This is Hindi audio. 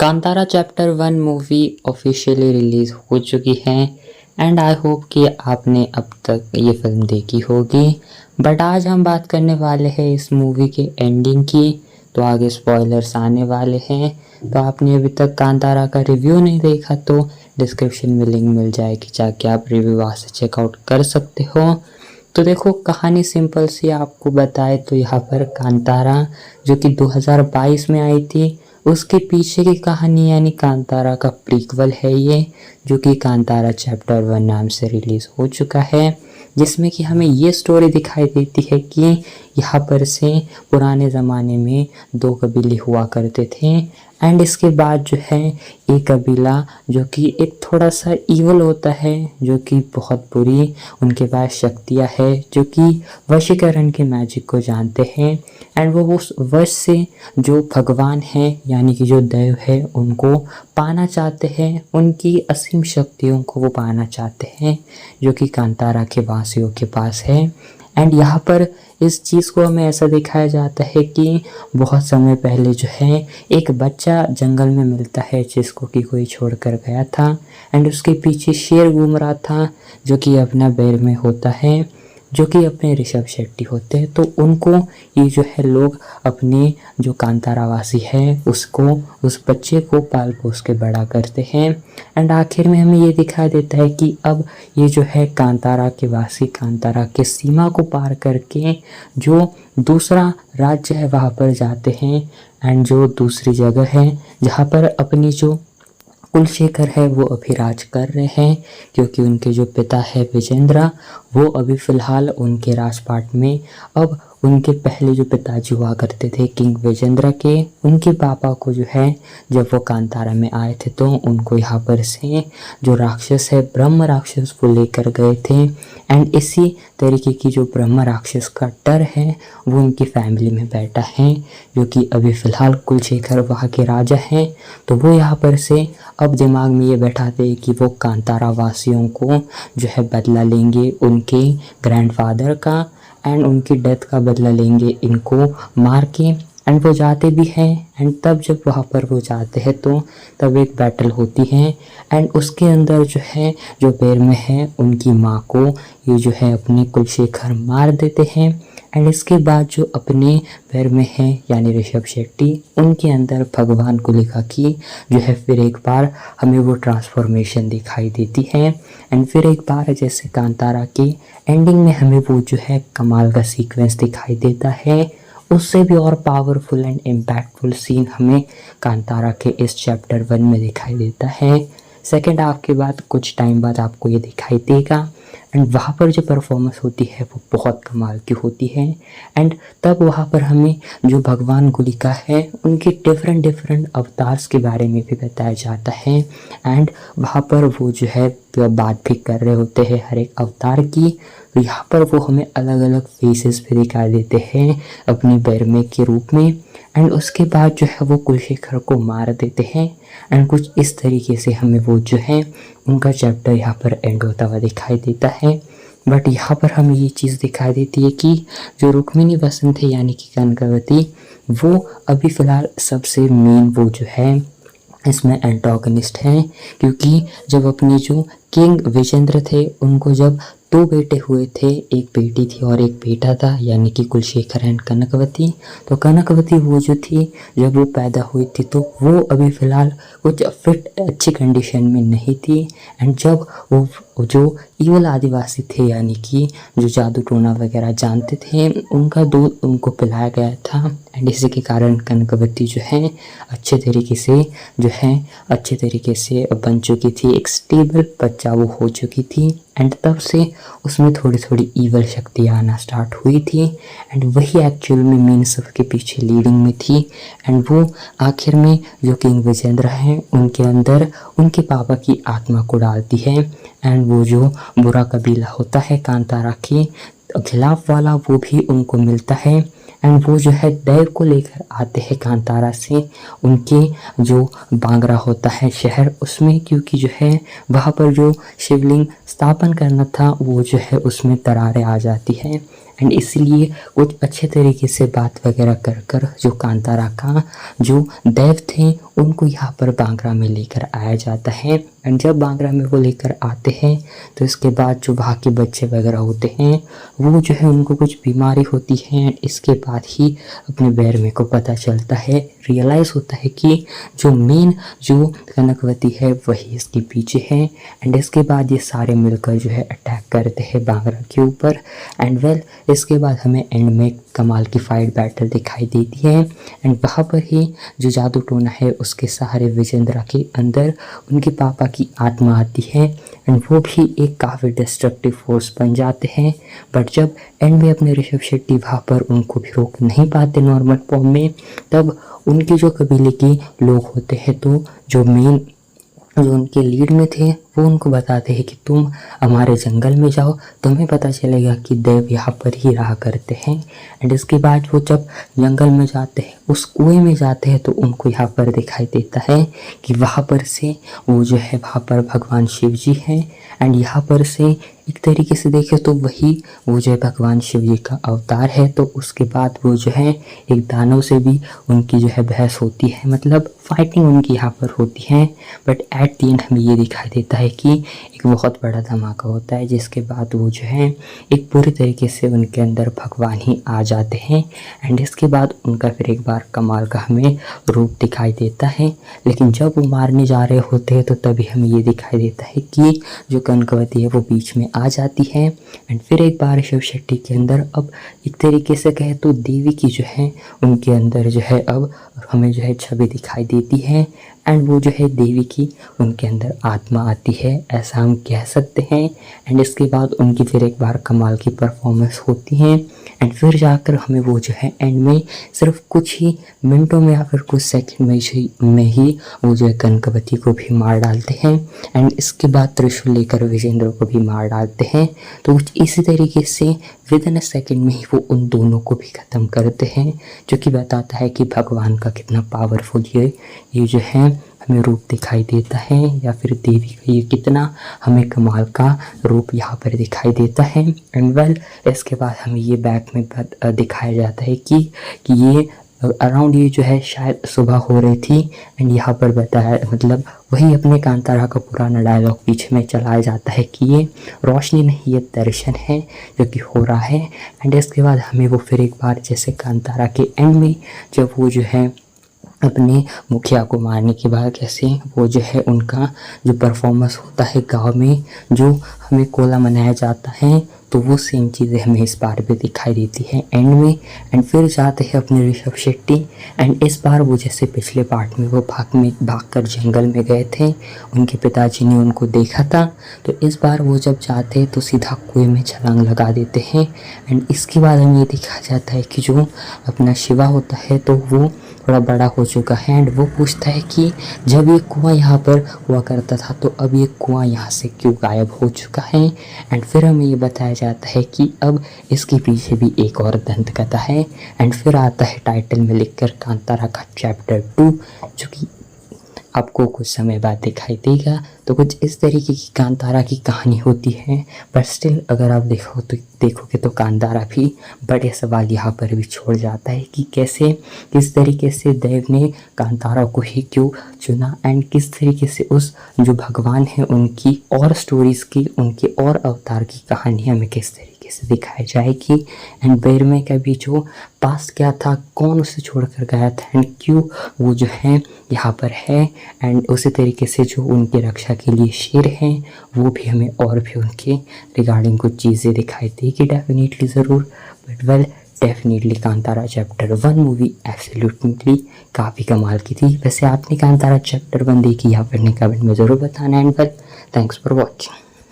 Kantara chapter 1 movie officially release हो चुकी है एंड आई होप कि आपने अब तक ये फिल्म देखी होगी। बट आज हम बात करने वाले हैं इस मूवी के एंडिंग की, तो आगे स्पॉयलर्स आने वाले हैं। तो आपने अभी तक कांतारा का रिव्यू नहीं देखा तो डिस्क्रिप्शन में लिंक मिल जाएगी, जाके आप रिव्यू वहाँ से चेकआउट कर सकते हो। तो देखो, कहानी सिंपल सी आपको बताए तो यहाँ पर कांतारा जो कि 2022 में आई थी, उसके पीछे की कहानी यानी कांतारा का प्रीक्वल है ये, जो कि कांतारा चैप्टर 1 नाम से रिलीज़ हो चुका है, जिसमें कि हमें ये स्टोरी दिखाई देती है कि यहाँ पर से पुराने ज़माने में दो कबीले हुआ करते थे एंड इसके बाद जो है एक कबीला जो कि एक थोड़ा सा ईवल होता है, जो कि बहुत बुरी उनके पास शक्तियाँ है, जो कि वशीकरण के मैजिक को जानते हैं एंड वो उस वश से जो भगवान है यानी कि जो देव है उनको पाना चाहते हैं, उनकी असीम शक्तियों को वो पाना चाहते हैं, जो कि कांतारा के वासियों के पास है। एंड यहाँ पर इस चीज़ को हमें ऐसा दिखाया जाता है कि बहुत समय पहले जो है एक बच्चा जंगल में मिलता है जिसको कि कोई छोड़ कर गया था एंड उसके पीछे शेर घूम रहा था, जो कि अपना बैर में होता है, जो कि अपने ऋषभ शेट्टी होते हैं। तो उनको ये जो है लोग अपने जो कांतारावासी है उसको, उस बच्चे को पाल पोस के बड़ा करते हैं एंड आखिर में हमें ये दिखाई देता है कि अब ये जो है कांतारा के वासी कांतारा के सीमा को पार करके जो दूसरा राज्य है वहाँ पर जाते हैं एंड जो दूसरी जगह है जहाँ पर अपनी जो कुलशेखर है वो अभी राज कर रहे हैं, क्योंकि उनके जो पिता है विजेंद्रा वो अभी फ़िलहाल उनके राजपाट में, अब उनके पहले जो पिताजी हुआ करते थे किंग विजेंद्रा के, उनके पापा को जो है जब वो कांतारा में आए थे तो उनको यहाँ पर से जो राक्षस है ब्रह्म राक्षस वो लेकर गए थे एंड इसी तरीके की जो ब्रह्म राक्षस का डर है वो उनकी फैमिली में बैठा है, जो कि अभी फ़िलहाल कुलशेखर वहाँ के राजा हैं। तो वो यहाँ पर से अब दिमाग में ये बैठाते हैं कि वो कांतारा वासियों को जो है बदला लेंगे उनके ग्रैंडफादर का एंड उनकी डेथ का बदला लेंगे इनको मार के। एंड वो जाते भी हैं एंड तब जब वहाँ पर वो जाते हैं तो तब एक बैटल होती है एंड उसके अंदर जो है जो पैर में है उनकी माँ को ये जो है अपने कुलशेखर मार देते हैं एंड इसके बाद जो अपने पैर में है यानी ऋषभ शेट्टी, उनके अंदर भगवान को लिखा कि जो है फिर एक बार हमें वो ट्रांसफॉर्मेशन दिखाई देती है एंड फिर एक बार जैसे कांतारा की एंडिंग में हमें वो जो है कमाल का सीक्वेंस दिखाई देता है, उससे भी और पावरफुल एंड इम्पैक्टफुल सीन हमें कांतारा के इस चैप्टर 1 में दिखाई देता है। सेकेंड हाफ के बाद कुछ टाइम बाद आपको ये दिखाई देगा एंड वहाँ पर जो परफॉर्मेंस होती है वो बहुत कमाल की होती है एंड तब वहाँ पर हमें जो भगवान गुलिका है उनके डिफरेंट अवतार्स के बारे में भी बताया जाता है एंड वहाँ पर वो जो है बात भी कर रहे होते हैं हर एक अवतार की। तो यहाँ पर वो हमें अलग अलग फेसेस भी दिखाई देते हैं अपने बैरमे के रूप में एंड उसके बाद जो है वो कुलशेखर को मार देते हैं एंड कुछ इस तरीके से हमें वो जो है उनका चैप्टर यहाँ पर एंड होता हुआ दिखाई देता है। बट यहाँ पर हमें ये चीज़ दिखाई देती है कि जो रुक्मिणी बसंत है यानी कि कनकावती, वो अभी फ़िलहाल सबसे मेन वो जो है इसमें एंटागनिस्ट हैं, क्योंकि जब अपने जो किंग विजेंद्र थे उनको जब दो बेटे हुए थे, एक बेटी थी और एक बेटा था यानी कि कुलशेखर एंड कनकवती। तो कनकवती वो जो थी जब वो पैदा हुई थी तो वो अभी फ़िलहाल कुछ फिट अच्छी कंडीशन में नहीं थी एंड जब वो जो ईवल आदिवासी थे यानी कि जो जादू टोना वगैरह जानते थे उनका दूध उनको पिलाया गया था एंड इसी के कारण कनकवती जो है अच्छे तरीके से बन चुकी थी, एक स्टेबल बच्चा वो हो चुकी थी एंड तब से उसमें थोड़ी थोड़ी ईवल शक्तियाँ आना स्टार्ट हुई थी एंड वही एक्चुअल में मेन सबके पीछे लीडिंग में थी एंड वो आखिर में जो किंग विजेंद्र हैं उनके अंदर उनके पापा की आत्मा को डालती है एंड वो जो बुरा कबीला होता है कांतारा के खिलाफ वाला वो भी उनको मिलता है एंड वो जो है देव को लेकर आते हैं कांतारा से उनके जो बांगरा होता है शहर उसमें, क्योंकि जो है वहाँ पर जो शिवलिंग स्थापन करना था वो जो है उसमें दरारें आ जाती हैं एंड इसलिए कुछ अच्छे तरीके से बात वगैरह कर कर जो कांतारा का जो देव थे उनको यहाँ पर बांग्रा में लेकर आया जाता है। एंड जब बांग्रा में वो लेकर आते हैं तो इसके बाद जो वहाँ के बच्चे वगैरह होते हैं वो जो है उनको कुछ बीमारी होती है। एंड इसके बाद ही अपने बैरमे को पता चलता है, रियलाइज़ होता है कि जो मेन जो कनकवती है वही इसके पीछे है। एंड इसके बाद ये सारे मिलकर जो है अटैक करते हैं बांग्रा के ऊपर। एंड वेल इसके बाद हमें एंड में कमाल की फाइट बैटल दिखाई देती है। एंड वहाँ पर ही जो जादू टोना है उसके सहारे विजेंद्रा के अंदर उनके पापा की आत्मा आती है एंड वो भी एक काफ़ी डिस्ट्रक्टिव फोर्स बन जाते हैं। बट जब एंड में अपने ऋषभ शेट्टी वहाँ पर उनको भी रोक नहीं पाते नॉर्मल फॉर्म में, तब उनके जो कबीले के लोग होते हैं तो जो मेन जो उनके लीड में थे वो उनको बताते हैं कि तुम हमारे जंगल में जाओ, तुम्हें पता चलेगा कि देव यहाँ पर ही रहा करते हैं। एंड इसके बाद वो जब जंगल में जाते हैं उस कुएं में जाते हैं तो उनको यहाँ पर दिखाई देता है कि वहाँ पर से वो जो है वहाँ पर भगवान शिव जी हैं। एंड यहाँ पर से एक तरीके से देखें तो वही वो जो है भगवान शिव जी का अवतार है। तो उसके बाद वो जो है एक दानव से भी उनकी जो है बहस होती है, मतलब फाइटिंग उनकी यहाँ पर होती है। बट एट द एंड हमें ये दिखाई देता है कि एक बहुत बड़ा धमाका होता है जिसके बाद वो जो है एक पूरी तरीके से उनके अंदर भगवान ही आ जाते हैं। एंड इसके बाद उनका फिर एक बार कमाल का हमें रूप दिखाई देता है। लेकिन जब वो मारने जा रहे होते हैं तो तभी हमें ये दिखाई देता है कि जो कनकवती है वो बीच में आ जाती है। एंड फिर एक बार ऋषभ शेट्टी के अंदर अब एक तरीके से कहे तो देवी की जो है उनके अंदर जो है अब हमें जो है छवि दिखाई देती है। एंड वो जो है देवी की उनके अंदर आत्मा आती है, ऐसा हम कह सकते हैं। एंड इसके बाद उनकी फिर एक बार कमाल की परफॉर्मेंस होती है। एंड फिर जाकर हमें वो जो है एंड में सिर्फ कुछ ही मिनटों में या फिर कुछ सेकंड में ही वो जो है कनकवती को भी मार डालते हैं। एंड इसके बाद त्रिशूल लेकर विजेंद्र को भी मार डालते हैं। तो कुछ इसी तरीके से विद इन अ सेकेंड में ही वो उन दोनों को भी ख़त्म करते हैं, जो कि बताता है कि भगवान का कितना पावरफुल ये जो है हमें रूप दिखाई देता है, या फिर देवी का ये कितना हमें कमाल का रूप यहाँ पर दिखाई देता है। एंड वेल इसके बाद हमें ये बैक में दिखाया जाता है कि ये अराउंड ये जो है शायद सुबह हो रही थी। एंड यहाँ पर बताया मतलब वही अपने कांतारा का पुराना डायलॉग पीछे में चलाया जाता है कि ये रोशनी नहीं ये दर्शन है जो कि हो रहा है। एंड इसके बाद हमें वो फिर एक बार जैसे कांतारा के एंड में जब वो जो है अपने मुखिया को मारने के बाद कैसे वो जो है उनका जो परफॉर्मेंस होता है गांव में जो हमें कोला मनाया जाता है, तो वो सेम चीज़ें हमें इस बार भी दिखाई देती है एंड में। एंड फिर जाते हैं अपने ऋषभ शेट्टी। एंड इस बार वो जैसे पिछले पार्ट में वो भागकर जंगल में गए थे, उनके पिताजी ने उनको देखा था, तो इस बार वो जब जाते हैं तो सीधा कुएं में छलांग लगा देते हैं। एंड इसके बाद हमें ये दिखाया जाता है कि जो अपना शिवा होता है तो वो थोड़ा बड़ा हो चुका है। एंड वो पूछता है कि जब ये कुआं यहाँ पर हुआ करता था तो अब ये कुआं यहाँ से क्यों गायब हो चुका है। एंड फिर हमें ये बताया जाता है कि अब इसके पीछे भी एक और दंत कथा है। एंड फिर आता है टाइटल में लिखकर कांतारा का चैप्टर 2, जो कि आपको कुछ समय बाद दिखाई देगा। तो कुछ इस तरीके की कांतारा की कहानी होती है। बट स्टिल अगर आप देखोगे तो कांतारा भी बड़े सवाल यहाँ पर भी छोड़ जाता है कि कैसे किस तरीके से देव ने कांतारा को ही क्यों चुना, एंड किस तरीके से उस जो भगवान है उनकी और स्टोरीज़ की उनके और अवतार की कहानी हमें किस तरीके से दिखाई जाएगी। एंड बैरमे का भी जो पास्ट क्या था, कौन उसे छोड़कर गया था एंड क्यों वो जो है यहाँ पर है। एंड उसी तरीके से जो उनकी रक्षा के लिए शेर हैं वो भी हमें और भी उनके रिगार्डिंग कुछ चीज़ें दिखाई देगी डेफिनेटली ज़रूर। But well definitely Kantara chapter 1 movie absolutely काफ़ी कमाल की थी। वैसे आपने कांतारा चैप्टर 1 देखी या फिर नहीं कमेंट में ज़रूर बताना। And well thanks for watching.